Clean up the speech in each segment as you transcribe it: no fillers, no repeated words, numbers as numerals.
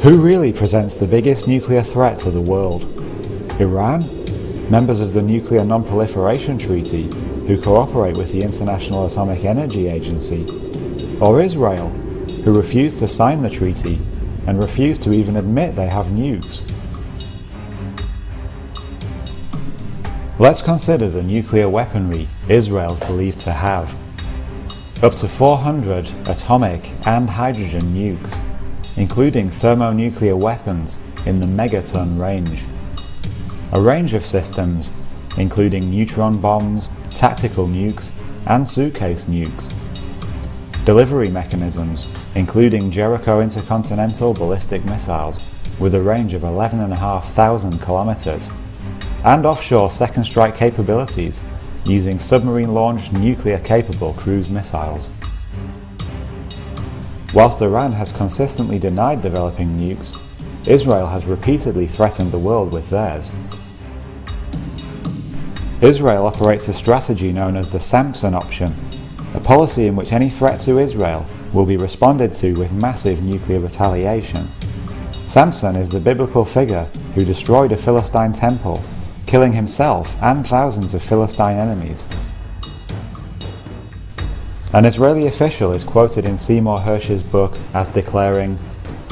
Who really presents the biggest nuclear threat to the world? Iran? Members of the Nuclear Non-Proliferation Treaty, who cooperate with the International Atomic Energy Agency? Or Israel, who refuse to sign the treaty and refuse to even admit they have nukes? Let's consider the nuclear weaponry Israel's believed to have. Up to 400 atomic and hydrogen nukes, including thermonuclear weapons in the megaton range. A range of systems, including neutron bombs, tactical nukes, and suitcase nukes. Delivery mechanisms, including Jericho intercontinental ballistic missiles with a range of 11,500 kilometers, and offshore second strike capabilities using submarine-launched nuclear-capable cruise missiles. Whilst Iran has consistently denied developing nukes, Israel has repeatedly threatened the world with theirs. Israel operates a strategy known as the Samson option, a policy in which any threat to Israel will be responded to with massive nuclear retaliation. Samson is the biblical figure who destroyed a Philistine temple, killing himself and thousands of Philistine enemies. An Israeli official is quoted in Seymour Hersh's book as declaring,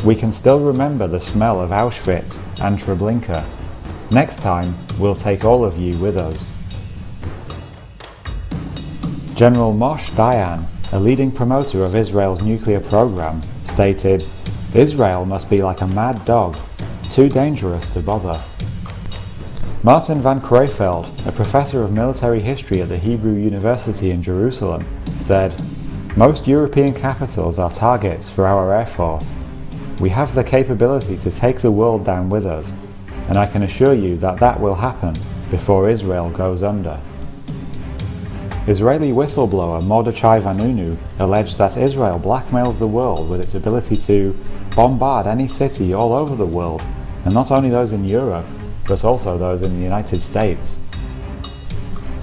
"We can still remember the smell of Auschwitz and Treblinka. Next time, we'll take all of you with us." General Moshe Dayan, a leading promoter of Israel's nuclear program, stated, "Israel must be like a mad dog, too dangerous to bother." Martin van Crefeld, a professor of military history at the Hebrew University in Jerusalem, said, "Most European capitals are targets for our air force. We have the capability to take the world down with us, and I can assure you that that will happen before Israel goes under." Israeli whistleblower Mordechai Vanunu alleged that Israel blackmails the world with its ability to bombard any city all over the world, and not only those in Europe, but also those in the United States.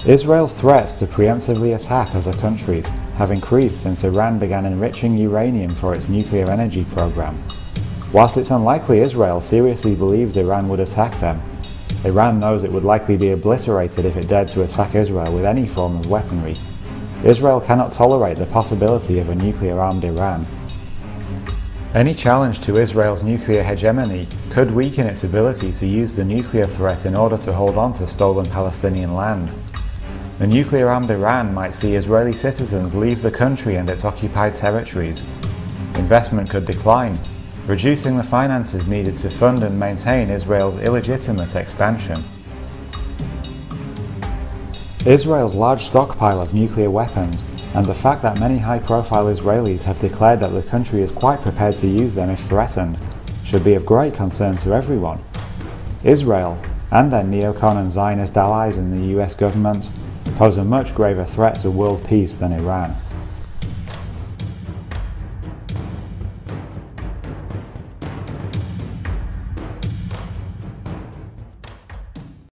Israel's threats to preemptively attack other countries have increased since Iran began enriching uranium for its nuclear energy program. Whilst it's unlikely Israel seriously believes Iran would attack them, Iran knows it would likely be obliterated if it dared to attack Israel with any form of weaponry. Israel cannot tolerate the possibility of a nuclear-armed Iran. Any challenge to Israel's nuclear hegemony could weaken its ability to use the nuclear threat in order to hold on to stolen Palestinian land. The nuclear-armed Iran might see Israeli citizens leave the country and its occupied territories. Investment could decline, reducing the finances needed to fund and maintain Israel's illegitimate expansion. Israel's large stockpile of nuclear weapons and the fact that many high-profile Israelis have declared that the country is quite prepared to use them if threatened should be of great concern to everyone. Israel, and their neocon and Zionist allies in the US government, pose a much graver threat to world peace than Iran.